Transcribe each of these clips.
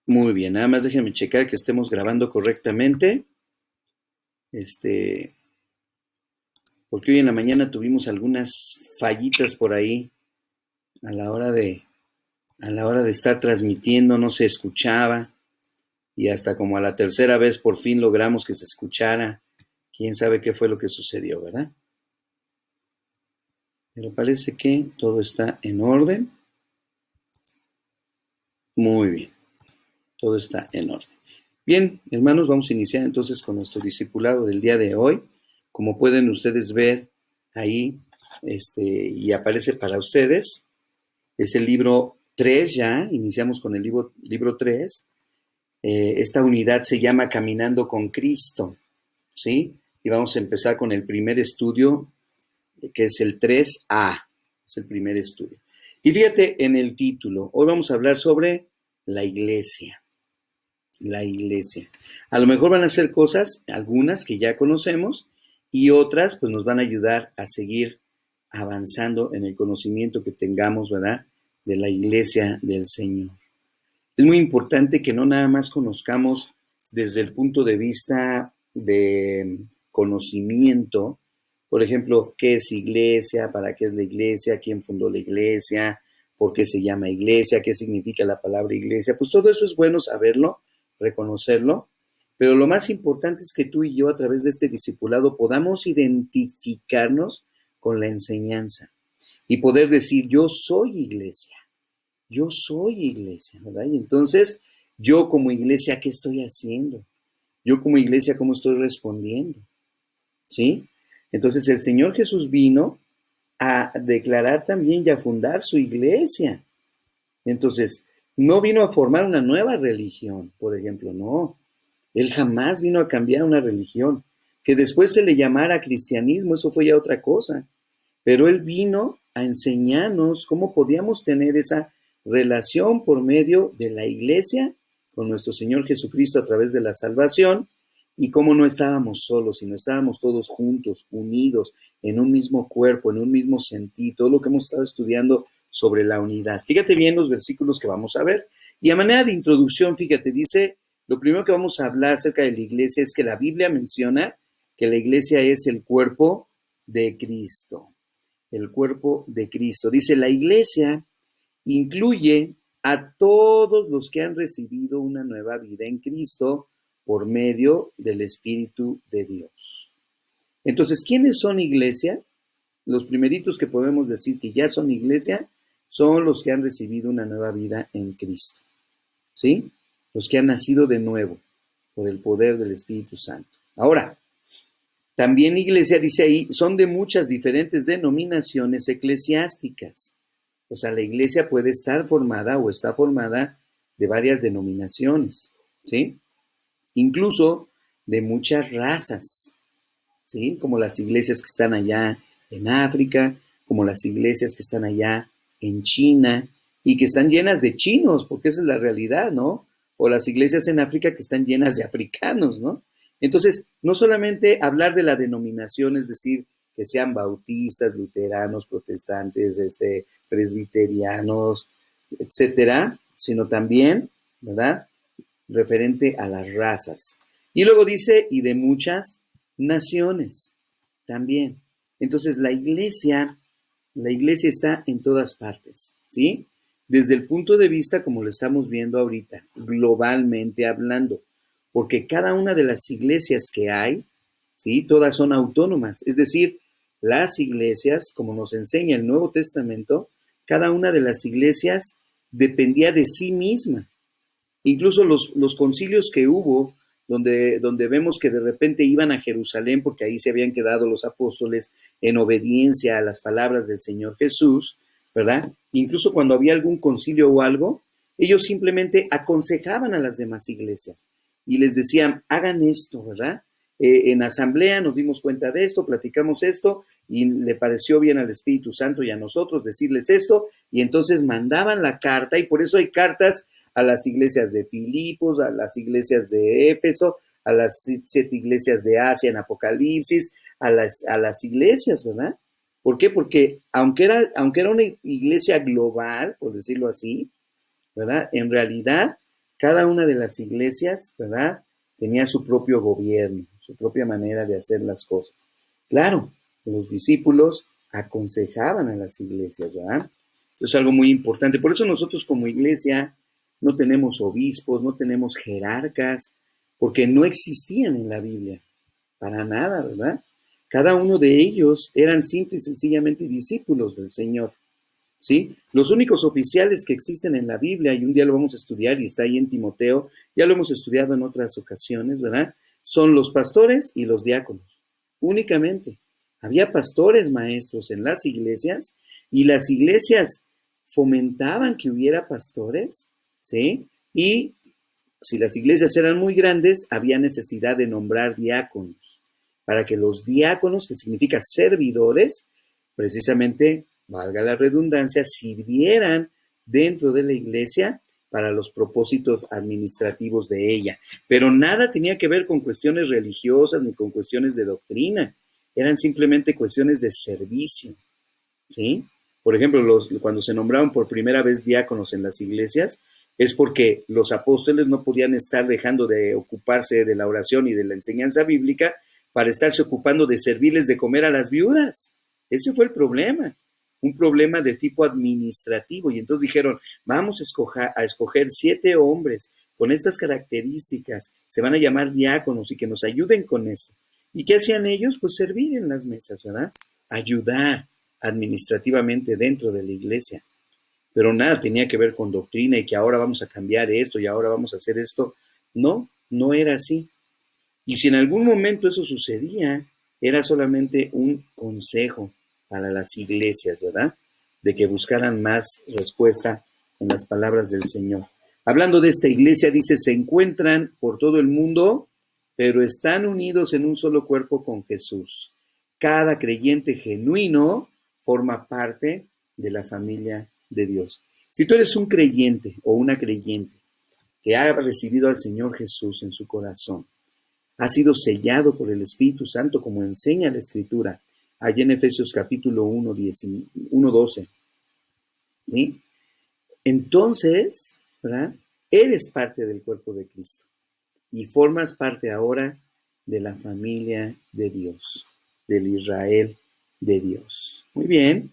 Muy bien, nada más déjenme checar que estemos grabando correctamente. Este, Porque hoy en la mañana tuvimos algunas fallitas por ahí a la hora de, a la hora de estar transmitiendo, no se escuchaba y hasta como a la tercera vez por fin logramos que se escuchara. Quién sabe qué fue lo que sucedió, ¿verdad? Pero parece que todo está en orden. Muy bien, todo está en orden. Bien, hermanos, vamos a iniciar entonces con nuestro discipulado del día de hoy. Como pueden ustedes ver ahí, y aparece para ustedes, es el libro 3 ya, iniciamos con el libro 3. Esta unidad se llama Caminando con Cristo, ¿sí? Y vamos a empezar con el primer estudio, que es el 3A, es el primer estudio. Y fíjate en el título, hoy vamos a hablar sobre la iglesia. La iglesia. A lo mejor van a ser cosas, algunas que ya conocemos, y otras pues nos van a ayudar a seguir avanzando en el conocimiento que tengamos, ¿verdad? De la iglesia del Señor. Es muy importante que no nada más conozcamos desde el punto de vista de conocimiento, por ejemplo, qué es iglesia, para qué es la iglesia, quién fundó la iglesia, por qué se llama iglesia, qué significa la palabra iglesia, pues todo eso es bueno saberlo, reconocerlo, pero lo más importante es que tú y yo a través de este discipulado podamos identificarnos con la enseñanza y poder decir, yo soy iglesia, ¿verdad? Y entonces, yo como iglesia, ¿qué estoy haciendo? Yo como iglesia, ¿cómo estoy respondiendo? ¿Sí? Entonces, el Señor Jesús vino a declarar también y a fundar su iglesia. Entonces, no vino a formar una nueva religión, por ejemplo, no. Él jamás vino a cambiar una religión. Que después se le llamara cristianismo, eso fue ya otra cosa. Pero Él vino a enseñarnos cómo podíamos tener esa relación por medio de la iglesia con nuestro Señor Jesucristo a través de la salvación y cómo no estábamos solos, sino estábamos todos juntos, unidos, en un mismo cuerpo, en un mismo sentido, todo lo que hemos estado estudiando sobre la unidad. Fíjate bien los versículos que vamos a ver. Y a manera de introducción, fíjate, dice, lo primero que vamos a hablar acerca de la iglesia es que la Biblia menciona que la iglesia es el cuerpo de Cristo. El cuerpo de Cristo. Dice, la iglesia incluye a todos los que han recibido una nueva vida en Cristo por medio del Espíritu de Dios. Entonces, ¿quiénes son iglesia? Los primeritos que podemos decir que ya son iglesia son los que han recibido una nueva vida en Cristo. ¿Sí? Los que han nacido de nuevo por el poder del Espíritu Santo. Ahora, también iglesia, dice ahí, son de muchas diferentes denominaciones eclesiásticas. O sea, la iglesia puede estar formada o está formada de varias denominaciones, ¿sí? Incluso de muchas razas, ¿sí? Como las iglesias que están allá en África, como las iglesias que están allá en China y que están llenas de chinos, porque esa es la realidad, ¿no? O las iglesias en África que están llenas de africanos, ¿no? Entonces, no solamente hablar de la denominación, es decir, que sean bautistas, luteranos, protestantes, presbiterianos, etcétera, sino también, ¿verdad? Referente a las razas. Y luego dice, y de muchas naciones también. Entonces, la iglesia está en todas partes, ¿sí? Desde el punto de vista, como lo estamos viendo ahorita, globalmente hablando, porque cada una de las iglesias que hay, ¿sí? Todas son autónomas, es decir, las iglesias, como nos enseña el Nuevo Testamento, cada una de las iglesias dependía de sí misma. Incluso los concilios que hubo, donde vemos que de repente iban a Jerusalén, porque ahí se habían quedado los apóstoles en obediencia a las palabras del Señor Jesús, ¿verdad? Incluso cuando había algún concilio o algo, ellos simplemente aconsejaban a las demás iglesias y les decían, hagan esto, ¿verdad? En asamblea nos dimos cuenta de esto, platicamos esto y le pareció bien al Espíritu Santo y a nosotros decirles esto y entonces mandaban la carta y por eso hay cartas a las iglesias de Filipos, a las iglesias de Éfeso, a las 7 iglesias de Asia en Apocalipsis, a las iglesias, ¿verdad? ¿Por qué? Porque aunque era una iglesia global, por decirlo así, ¿verdad? En realidad Cada una de las iglesias, ¿verdad?, tenía su propio gobierno, su propia manera de hacer las cosas. Claro, los discípulos aconsejaban a las iglesias, ¿verdad? Eso es algo muy importante. Por eso nosotros como iglesia no tenemos obispos, no tenemos jerarcas, porque no existían en la Biblia, para nada, ¿verdad? Cada uno de ellos eran simple y sencillamente discípulos del Señor, ¿sí? Los únicos oficiales que existen en la Biblia, y un día lo vamos a estudiar y está ahí en Timoteo, ya lo hemos estudiado en otras ocasiones, ¿verdad? Son los pastores y los diáconos, únicamente. Había pastores maestros en las iglesias y las iglesias fomentaban que hubiera pastores, ¿sí? Y si las iglesias eran muy grandes, había necesidad de nombrar diáconos, para que los diáconos, que significa servidores, precisamente, valga la redundancia, sirvieran dentro de la iglesia para los propósitos administrativos de ella. Pero nada tenía que ver con cuestiones religiosas ni con cuestiones de doctrina. Eran simplemente cuestiones de servicio, ¿sí? Por ejemplo, cuando se nombraron por primera vez diáconos en las iglesias, es porque los apóstoles no podían estar dejando de ocuparse de la oración y de la enseñanza bíblica para estarse ocupando de servirles de comer a las viudas. Ese fue el problema, un problema de tipo administrativo. Y entonces dijeron, vamos a escoger 7 hombres con estas características, se van a llamar diáconos y que nos ayuden con esto. ¿Y qué hacían ellos? Pues servir en las mesas, ¿verdad? Ayudar administrativamente dentro de la iglesia. Pero nada tenía que ver con doctrina y que ahora vamos a cambiar esto y ahora vamos a hacer esto. No, no era así. Y si en algún momento eso sucedía, era solamente un consejo para las iglesias, ¿verdad? De que buscaran más respuesta en las palabras del Señor. Hablando de esta iglesia, dice, se encuentran por todo el mundo, pero están unidos en un solo cuerpo con Jesús. Cada creyente genuino forma parte de la familia de Dios. Si tú eres un creyente o una creyente que ha recibido al Señor Jesús en su corazón, ha sido sellado por el Espíritu Santo, como enseña la Escritura, allá en Efesios capítulo 1, 12, ¿sí? Entonces, ¿verdad?, eres parte del cuerpo de Cristo y formas parte ahora de la familia de Dios, del Israel de Dios. Muy bien,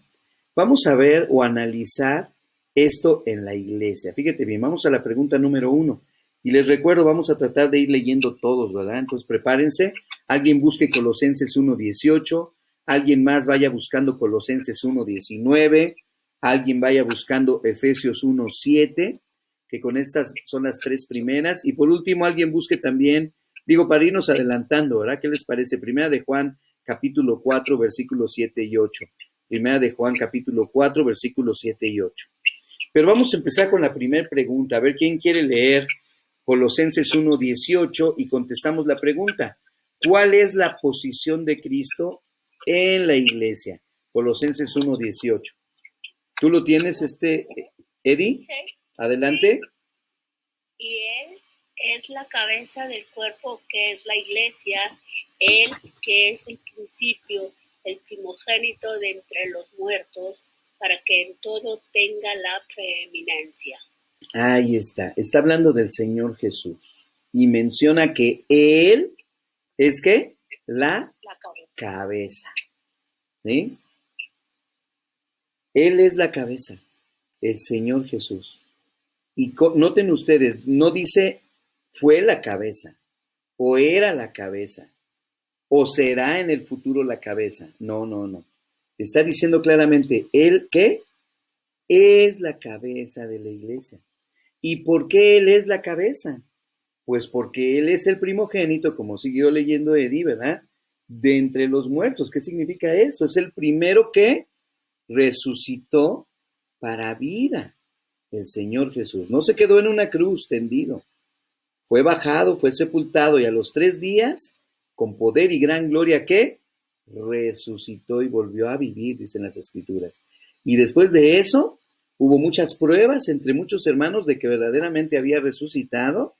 vamos a ver o analizar esto en la iglesia. Fíjate bien, vamos a la pregunta número 1. Y les recuerdo, vamos a tratar de ir leyendo todos, ¿verdad? Entonces prepárense. Alguien busque Colosenses 1:18. Alguien más vaya buscando Colosenses 1:19. Alguien vaya buscando Efesios 1:7, que con estas son las 3 primeras. Y por último, alguien busque también, digo, para irnos adelantando, ¿verdad? ¿Qué les parece? Primera de Juan, capítulo 4, versículos 7 y 8. Primera de Juan, capítulo 4, versículos 7 y 8. Pero vamos a empezar con la primera pregunta. A ver, ¿quién quiere leer Colosenses 1:18 y contestamos la pregunta? ¿Cuál es la posición de Cristo en la iglesia? Colosenses 1:18. ¿Tú lo tienes, Eddie? Sí. Adelante. Y Él es la cabeza del cuerpo que es la iglesia, Él que es el principio, el primogénito de entre los muertos, para que en todo tenga la preeminencia. Ahí está. Está hablando del Señor Jesús. Y menciona que Él es, ¿qué? La cabeza. ¿Sí? Él es la cabeza, el Señor Jesús. Y noten ustedes, no dice fue la cabeza, o era la cabeza, o será en el futuro la cabeza. No, no, no. Está diciendo claramente, Él, ¿qué? Es la cabeza de la iglesia. ¿Y por qué Él es la cabeza? Pues porque Él es el primogénito, como siguió leyendo Eddie, ¿verdad? De entre los muertos. ¿Qué significa esto? Es el primero que resucitó para vida. El Señor Jesús no se quedó en una cruz tendido. Fue bajado, fue sepultado y a los 3 días, con poder y gran gloria, ¿qué? Resucitó y volvió a vivir, dicen las Escrituras. Y después de eso, hubo muchas pruebas entre muchos hermanos de que verdaderamente había resucitado.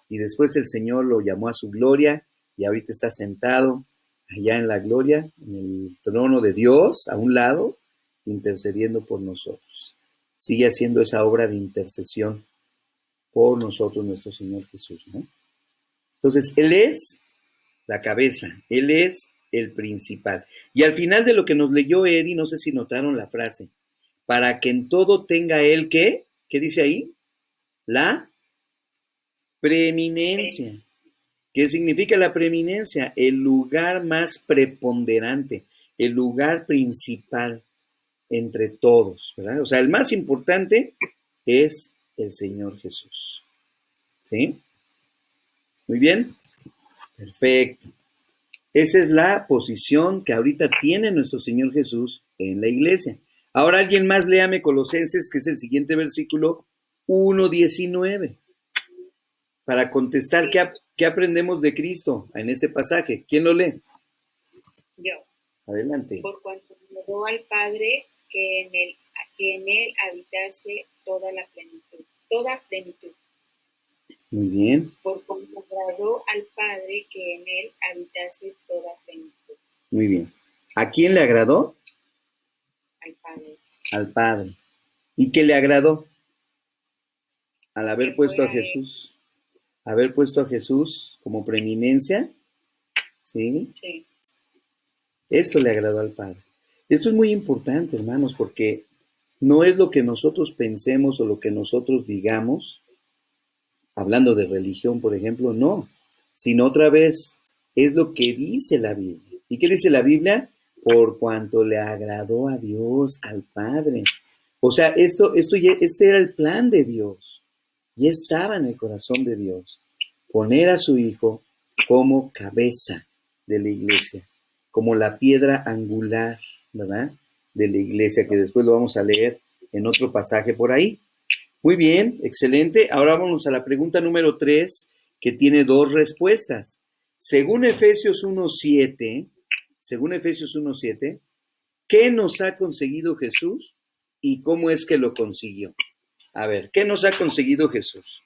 Y después el Señor lo llamó a su gloria y ahorita está sentado allá en la gloria, en el trono de Dios, a un lado, intercediendo por nosotros. Sigue haciendo esa obra de intercesión por nosotros nuestro Señor Jesús, ¿no? Entonces, Él es la cabeza, Él es el principal. Y al final de lo que nos leyó Eddie, no sé si notaron la frase, para que en todo tenga Él, ¿qué dice ahí? La preeminencia. ¿Qué significa la preeminencia? El lugar más preponderante, el lugar principal entre todos, ¿verdad? O sea, el más importante es el Señor Jesús. ¿Sí? Muy bien. Perfecto. Esa es la posición que ahorita tiene nuestro Señor Jesús en la iglesia. Ahora alguien más léame Colosenses, que es el siguiente versículo 1:19, para contestar qué aprendemos de Cristo en ese pasaje. ¿Quién lo lee? Yo. Adelante. Por cuanto rogó al Padre que en él habitase toda la plenitud, toda plenitud. Muy bien. Por cuanto agradó al Padre que en él habitase toda plenitud. Muy bien. ¿A quién le agradó? Al Padre. Al Padre. ¿Y qué le agradó? Al haber Que puesto a fuera él. Jesús. Haber puesto a Jesús como preeminencia. ¿Sí? Sí. Esto le agradó al Padre. Esto es muy importante, hermanos, porque no es lo que nosotros pensemos o lo que nosotros digamos, hablando de religión, por ejemplo, no, sino otra vez es lo que dice la Biblia. ¿Y qué dice la Biblia? Por cuanto le agradó a Dios, al Padre. O sea, este era el plan de Dios. Ya estaba en el corazón de Dios. Poner a su Hijo como cabeza de la iglesia, como la piedra angular, ¿verdad? De la iglesia, que después lo vamos a leer en otro pasaje por ahí. Muy bien, excelente. Ahora vamos a la pregunta número 3, que tiene dos respuestas. Según Efesios 1:7, ¿qué nos ha conseguido Jesús y cómo es que lo consiguió? A ver, ¿qué nos ha conseguido Jesús?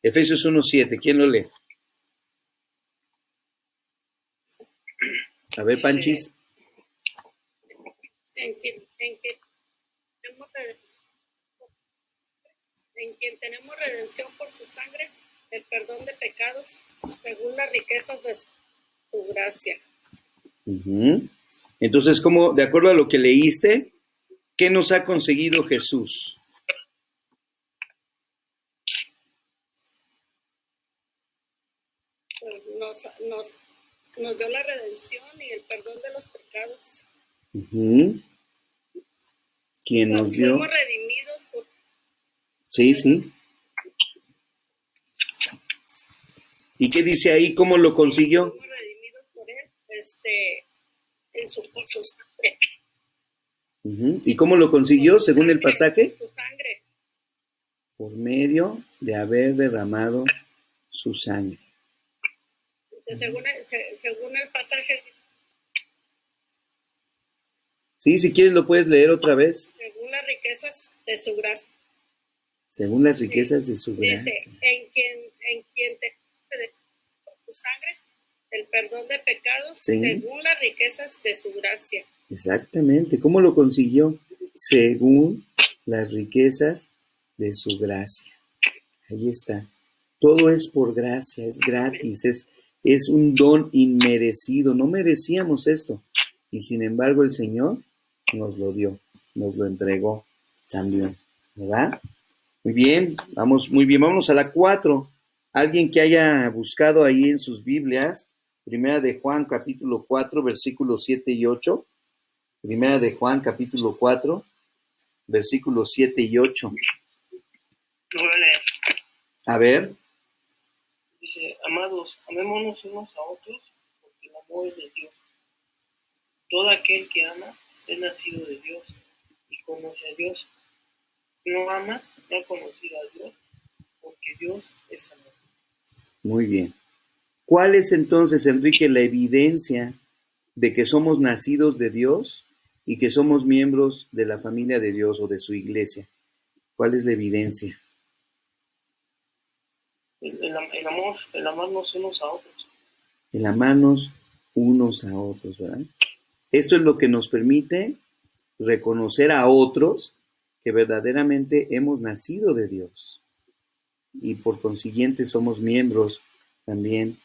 Efesios 1:7, ¿quién lo lee? A ver, Panchis. En quien tenemos redención por su sangre, el perdón de pecados, según las riquezas de su gracia. Entonces, ¿cómo, de acuerdo a lo que leíste, qué nos ha conseguido Jesús? Pues nos dio la redención y el perdón de los pecados. ¿Quién nos dio? Fuimos redimidos por... Sí, sí. ¿Y qué dice ahí? ¿Cómo lo consiguió? Fuimos redimidos por él, por su sangre. ¿Y cómo lo consiguió, según el pasaje? Su sangre. Por medio de haber derramado su sangre. Según el pasaje. Sí, si quieres lo puedes leer otra vez. Según las riquezas de su gracia. Según las riquezas de su gracia. Dice, en quien te por su sangre el perdón de pecados, sí, según las riquezas de su gracia. Exactamente. ¿Cómo lo consiguió? Según las riquezas de su gracia. Ahí está. Todo es por gracia, es gratis, es un don inmerecido. No merecíamos esto. Y sin embargo el Señor nos lo dio, nos lo entregó también. ¿Verdad? Muy bien, vámonos a la 4. Alguien que haya buscado ahí en sus Biblias, Primera de Juan, capítulo 4, versículos 7 y 8. Primera de Juan, capítulo 4, versículos 7 y 8. A ver. Dice, amados, amémonos unos a otros, porque el amor es de Dios. Todo aquel que ama es nacido de Dios y conoce a Dios. No ama, no ha conocido a Dios, porque Dios es amor. Muy bien. ¿Cuál es entonces, Enrique, la evidencia de que somos nacidos de Dios y que somos miembros de la familia de Dios o de su iglesia? ¿Cuál es la evidencia? El amarnos unos a otros. El amarnos unos a otros, ¿verdad? Esto es lo que nos permite reconocer a otros que verdaderamente hemos nacido de Dios. y por consiguiente somos miembros también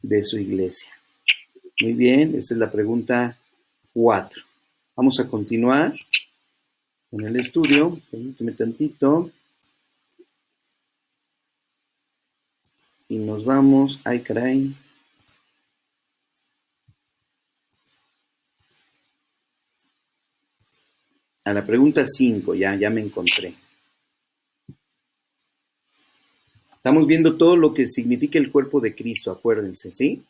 de su iglesia. Muy bien, esta es la pregunta 4. Vamos a continuar con el estudio. Permíteme tantito. Y nos vamos, ay caray, a la pregunta 5, ya me encontré. Estamos viendo todo lo que significa el cuerpo de Cristo, acuérdense, ¿sí?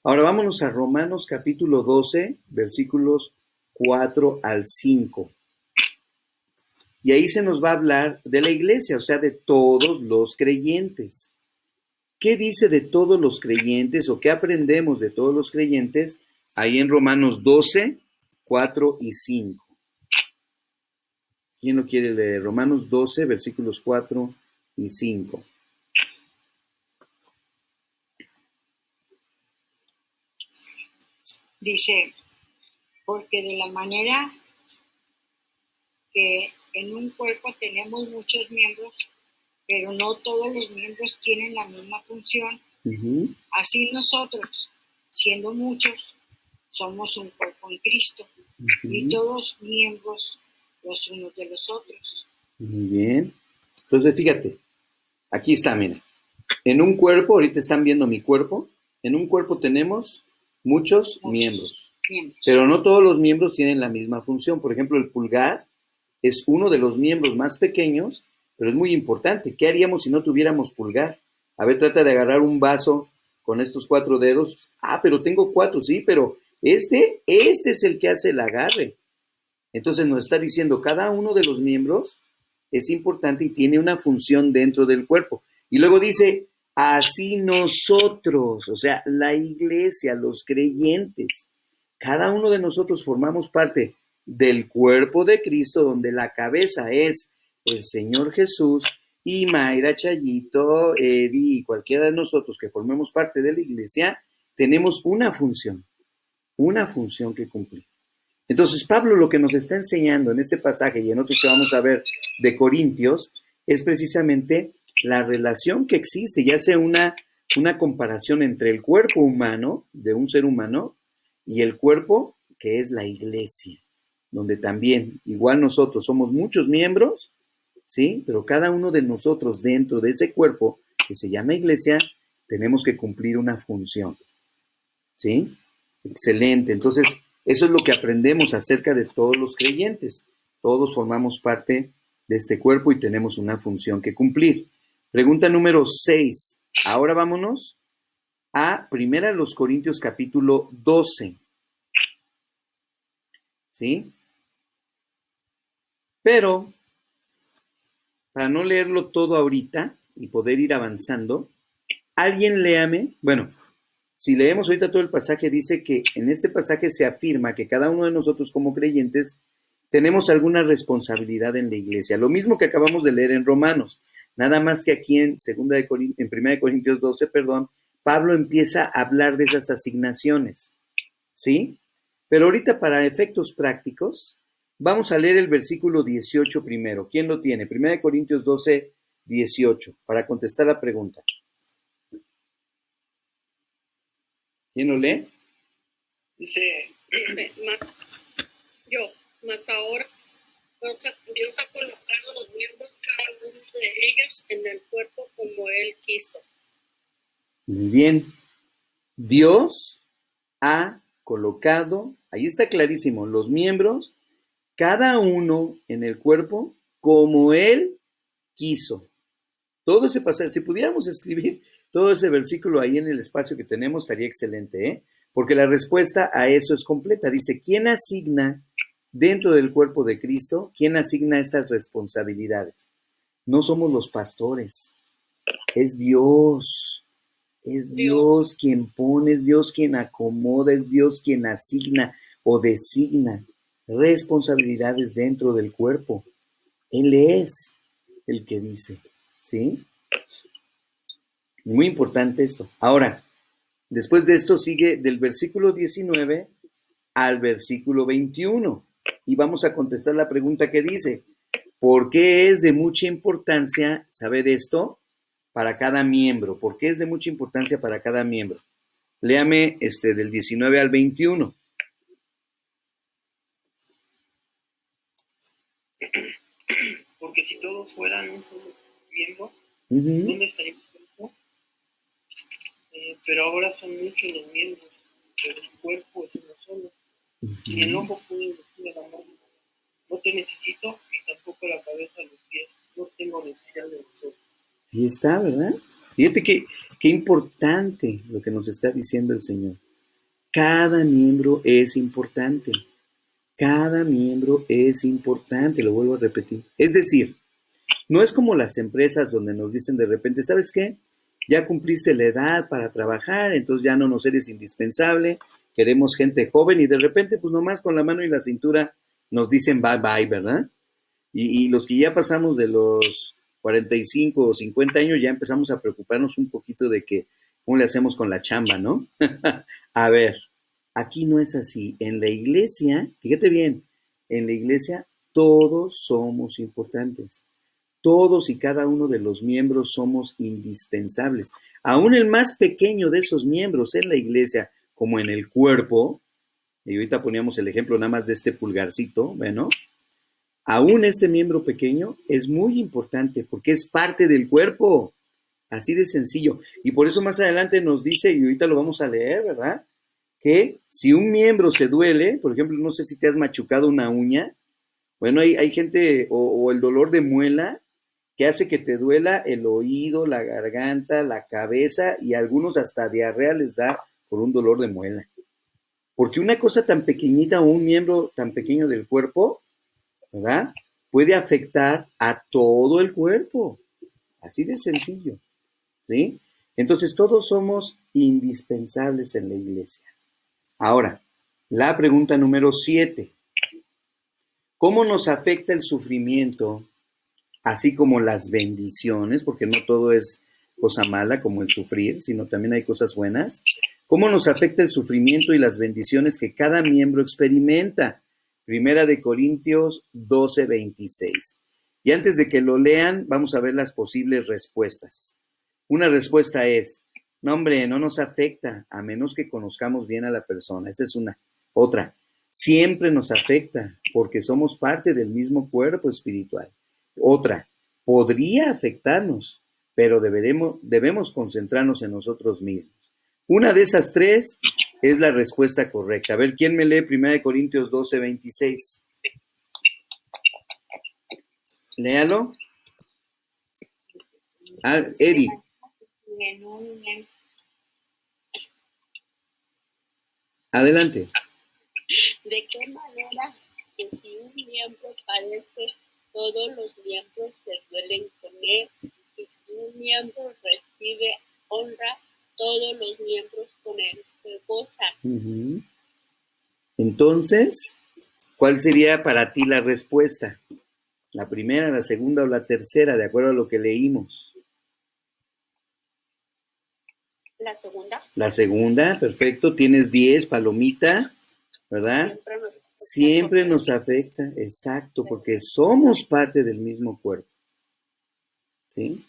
Ahora vámonos a Romanos capítulo 12, versículos 4 al 5. Y ahí se nos va a hablar de la iglesia, o sea, de todos los creyentes. ¿Qué dice de todos los creyentes o qué aprendemos de todos los creyentes? Ahí en Romanos 12, 4 y 5. ¿Quién lo quiere leer? Romanos 12, versículos 4 y 5. Dice, porque de la manera que en un cuerpo tenemos muchos miembros, pero no todos los miembros tienen la misma función, así nosotros, siendo muchos, somos un cuerpo en Cristo, y todos miembros los unos de los otros. Muy bien. Entonces, fíjate, aquí está, mira. En un cuerpo, ahorita están viendo mi cuerpo, en un cuerpo tenemos muchos miembros. Pero no todos los miembros tienen la misma función. Por ejemplo, el pulgar es uno de los miembros más pequeños, pero es muy importante. ¿Qué haríamos si no tuviéramos pulgar? A ver, trata de agarrar un vaso con estos 4 dedos. Ah, pero tengo 4, sí, pero este es el que hace el agarre. Entonces nos está diciendo, cada uno de los miembros es importante y tiene una función dentro del cuerpo. Y luego dice, así nosotros, o sea, la iglesia, los creyentes, cada uno de nosotros formamos parte del cuerpo de Cristo, donde la cabeza es el Señor Jesús, y Mayra, Chayito, Eddie y cualquiera de nosotros que formemos parte de la iglesia, tenemos una función que cumplir. Entonces, Pablo lo que nos está enseñando en este pasaje y en otros que vamos a ver de Corintios es precisamente la relación que existe, ya sea una comparación entre el cuerpo humano de un ser humano y el cuerpo que es la iglesia, donde también, igual nosotros somos muchos miembros, ¿sí? Pero cada uno de nosotros dentro de ese cuerpo que se llama iglesia, tenemos que cumplir una función, ¿sí? Excelente. Entonces, eso es lo que aprendemos acerca de todos los creyentes. Todos formamos parte de este cuerpo y tenemos una función que cumplir. Pregunta número 6. Ahora vámonos a 1 Corintios capítulo 12. ¿Sí? Pero, para no leerlo todo ahorita y poder ir avanzando, alguien léame, bueno, si leemos ahorita todo el pasaje, dice que en este pasaje se afirma que cada uno de nosotros como creyentes tenemos alguna responsabilidad en la iglesia. Lo mismo que acabamos de leer en Romanos. Nada más que aquí en 1 Corintios 12, Pablo empieza a hablar de esas asignaciones. ¿Sí? Pero ahorita para efectos prácticos, vamos a leer el versículo 18 primero. ¿Quién lo tiene? 1 Corintios 12, 18, para contestar la pregunta. ¿Quién lo lee? Dice, mas ahora Dios ha colocado los miembros cada uno de ellos en el cuerpo como Él quiso. Muy bien. Dios ha colocado, ahí está clarísimo, los miembros, cada uno en el cuerpo como Él quiso. Todo ese pasaje, si pudiéramos escribir todo ese versículo ahí en el espacio que tenemos, estaría excelente, ¿eh? Porque la respuesta a eso es completa. Dice, ¿quién asigna dentro del cuerpo de Cristo? ¿Quién asigna estas responsabilidades? No somos los pastores, es Dios. Es Dios quien pone, es Dios quien acomoda, es Dios quien asigna o designa responsabilidades dentro del cuerpo. Él es el que dice, ¿sí? Muy importante esto. Ahora, después de esto sigue del versículo 19 al versículo 21 y vamos a contestar la pregunta que dice, ¿por qué es de mucha importancia saber esto? para cada miembro. ¿Por qué es de mucha importancia para cada miembro? Léame del 19 al 21. Porque si todos fueran un solo miembro, Uh-huh. ¿dónde estaría el cuerpo? Pero ahora son muchos los miembros, pero el cuerpo es uno solo. Ni el ojo puede decir a la mano, no te necesito, ni tampoco la cabeza, los pies, no tengo necesidad de vosotros. Ahí está, ¿verdad? Fíjate qué importante lo que nos está diciendo el Señor. Cada miembro es importante. Cada miembro es importante, lo vuelvo a repetir. Es decir, no es como las empresas donde nos dicen de repente, ¿sabes qué? Ya cumpliste la edad para trabajar, entonces ya no nos eres indispensable, queremos gente joven y de repente pues nomás con la mano y la cintura nos dicen bye bye, ¿verdad? Y los que ya pasamos de los 45 o 50 años ya empezamos a preocuparnos un poquito de que cómo le hacemos con la chamba, ¿no? A ver, aquí no es así. En la iglesia, fíjate bien, en la iglesia todos somos importantes. Todos y cada uno de los miembros somos indispensables. Aún el más pequeño de esos miembros en la iglesia, como en el cuerpo, y ahorita poníamos el ejemplo nada más de este pulgarcito, bueno, aún este miembro pequeño es muy importante porque es parte del cuerpo, así de sencillo. Y por eso más adelante nos dice, y ahorita lo vamos a leer, ¿verdad? Que si un miembro se duele, por ejemplo, no sé si te has machucado una uña, bueno, hay gente, o el dolor de muela, que hace que te duela el oído, la garganta, la cabeza, y a algunos hasta diarrea les da por un dolor de muela. Porque una cosa tan pequeñita o un miembro tan pequeño del cuerpo, ¿verdad? Puede afectar a todo el cuerpo. Así de sencillo, ¿sí? Entonces todos somos indispensables en la iglesia. Ahora, la pregunta número 7. ¿Cómo nos afecta el sufrimiento, así como las bendiciones? Porque no todo es cosa mala como el sufrir, sino también hay cosas buenas. ¿Cómo nos afecta el sufrimiento y las bendiciones que cada miembro experimenta? Primera de Corintios 12:26. Y antes de que lo lean, vamos a ver las posibles respuestas. Una respuesta es, no hombre, no nos afecta, a menos que conozcamos bien a la persona. Esa es una. Otra, siempre nos afecta, porque somos parte del mismo cuerpo espiritual. Otra, podría afectarnos, pero debemos concentrarnos en nosotros mismos. Una de esas tres es la respuesta correcta. A ver, ¿quién me lee 1 Corintios 12:26? Léalo. Ah, Eddie. Adelante. ¿De qué manera que si un miembro padece, todos los miembros se duelen con él? Y si un miembro recibe honra, todos los miembros con él se gozan. Uh-huh. Entonces, ¿cuál sería para ti la respuesta? ¿La primera, la segunda o la tercera, de acuerdo a lo que leímos? La segunda. La segunda, perfecto. Tienes 10, palomita, ¿verdad? Siempre nos afecta, exacto, porque somos parte del mismo cuerpo. ¿Sí?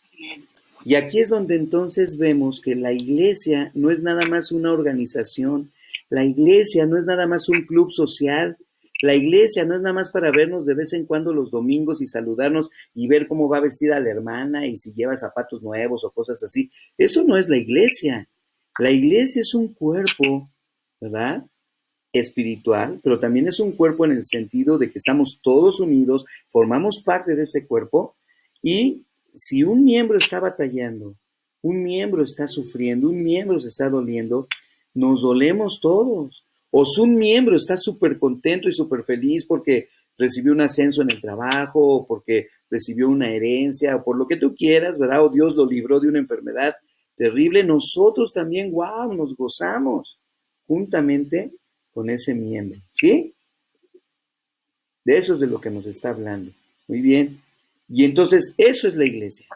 Y aquí es donde entonces vemos que la iglesia no es nada más una organización, la iglesia no es nada más un club social, la iglesia no es nada más para vernos de vez en cuando los domingos y saludarnos y ver cómo va vestida la hermana y si lleva zapatos nuevos o cosas así. Eso no es la iglesia. La iglesia es un cuerpo, ¿verdad? Espiritual, pero también es un cuerpo en el sentido de que estamos todos unidos, formamos parte de ese cuerpo y si un miembro está batallando, un miembro está sufriendo, un miembro se está doliendo, nos dolemos todos. O si un miembro está súper contento y súper feliz porque recibió un ascenso en el trabajo, o porque recibió una herencia, o por lo que tú quieras, ¿verdad? O Dios lo libró de una enfermedad terrible, nosotros también, wow, nos gozamos juntamente con ese miembro, ¿sí? De eso es de lo que nos está hablando. Muy bien. Y entonces, eso es la iglesia.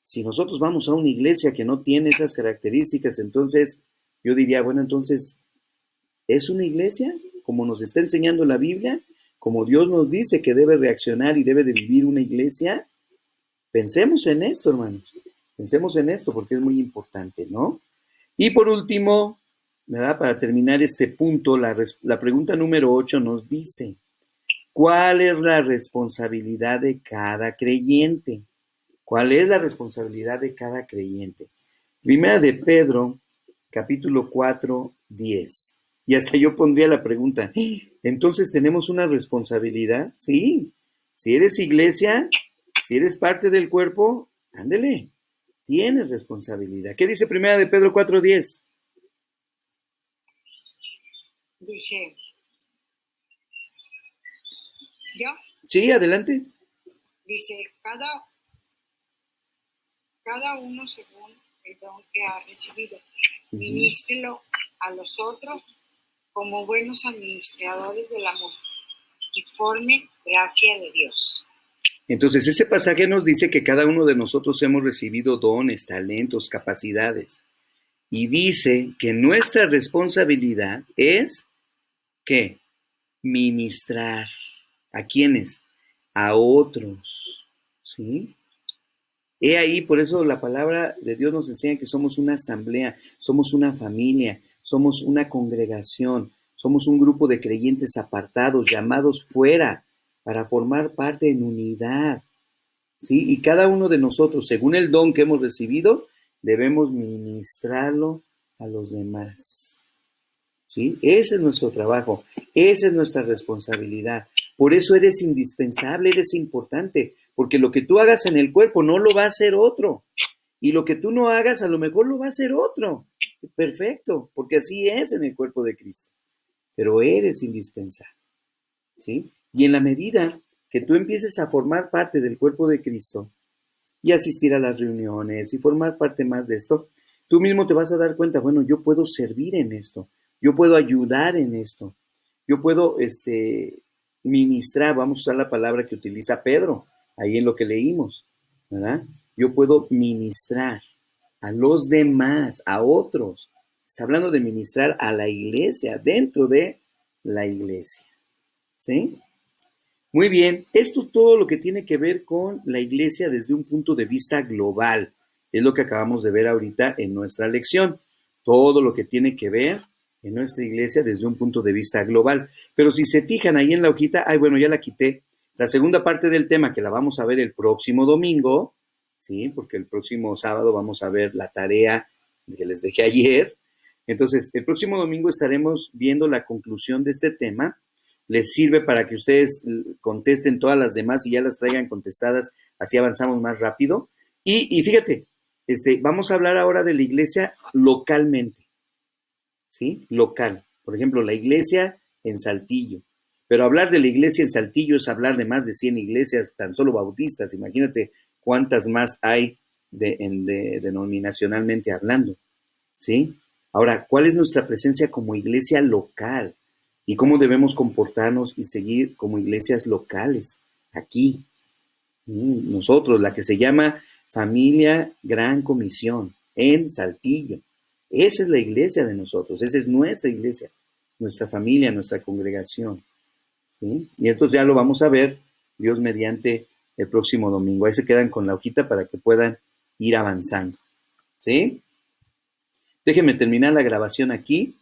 Si nosotros vamos a una iglesia que no tiene esas características, entonces yo diría, bueno, entonces, ¿es una iglesia? Como nos está enseñando la Biblia, como Dios nos dice que debe reaccionar y debe de vivir una iglesia. Pensemos en esto, hermanos. Pensemos en esto porque es muy importante, ¿no? Y por último, ¿verdad? Para terminar este punto, la pregunta número 8 nos dice, ¿cuál es la responsabilidad de cada creyente? ¿Cuál es la responsabilidad de cada creyente? Primera de Pedro, capítulo 4, 10. Y hasta yo pondría la pregunta, ¿entonces tenemos una responsabilidad? Sí. Si eres iglesia, si eres parte del cuerpo, ándele, tienes responsabilidad. ¿Qué dice Primera de Pedro 4, 10? Dice, ¿yo? Sí, adelante. Dice, cada uno según el don que ha recibido, ministrelo a los otros como buenos administradores de la multiforme gracia de Dios. Entonces, ese pasaje nos dice que cada uno de nosotros hemos recibido dones, talentos, capacidades. Y dice que nuestra responsabilidad es, ¿qué? Ministrar. ¿A quiénes? A otros. ¿Sí? He ahí, por eso la palabra de Dios nos enseña que somos una asamblea, somos una familia, somos una congregación, somos un grupo de creyentes apartados, llamados fuera, para formar parte en unidad, ¿sí? Y cada uno de nosotros, según el don que hemos recibido, debemos ministrarlo a los demás, ¿sí? Ese es nuestro trabajo, esa es nuestra responsabilidad. Por eso eres indispensable, eres importante, porque lo que tú hagas en el cuerpo no lo va a hacer otro, y lo que tú no hagas a lo mejor lo va a hacer otro. Perfecto, porque así es en el cuerpo de Cristo, pero eres indispensable, ¿sí? Y en la medida que tú empieces a formar parte del cuerpo de Cristo y asistir a las reuniones y formar parte más de esto, tú mismo te vas a dar cuenta, bueno, yo puedo servir en esto, yo puedo ayudar en esto, yo puedo ministrar, vamos a usar la palabra que utiliza Pedro, ahí en lo que leímos, ¿verdad? Yo puedo ministrar a los demás, a otros. Está hablando de ministrar a la iglesia, dentro de la iglesia, ¿sí? Muy bien, esto todo lo que tiene que ver con la iglesia desde un punto de vista global, es lo que acabamos de ver ahorita en nuestra lección, todo lo que tiene que ver en nuestra iglesia desde un punto de vista global. Pero si se fijan ahí en la hojita, bueno, ya la quité, la segunda parte del tema que la vamos a ver el próximo domingo, ¿sí? Porque el próximo sábado vamos a ver la tarea que les dejé ayer. Entonces, el próximo domingo estaremos viendo la conclusión de este tema. Les sirve para que ustedes contesten todas las demás y ya las traigan contestadas, así avanzamos más rápido. Y fíjate, vamos a hablar ahora de la iglesia localmente, ¿sí? Local. Por ejemplo, la iglesia en Saltillo. Pero hablar de la iglesia en Saltillo es hablar de más de 100 iglesias, tan solo bautistas. Imagínate cuántas más hay denominacionalmente hablando, ¿sí? Ahora, ¿cuál es nuestra presencia como iglesia local? ¿Y cómo debemos comportarnos y seguir como iglesias locales? Aquí, nosotros, la que se llama Familia Gran Comisión, en Saltillo. Esa es la iglesia de nosotros, esa es nuestra iglesia, nuestra familia, nuestra congregación, ¿sí? Y entonces ya lo vamos a ver, Dios mediante, el próximo domingo. Ahí se quedan con la hojita para que puedan ir avanzando, ¿sí? Déjenme terminar la grabación aquí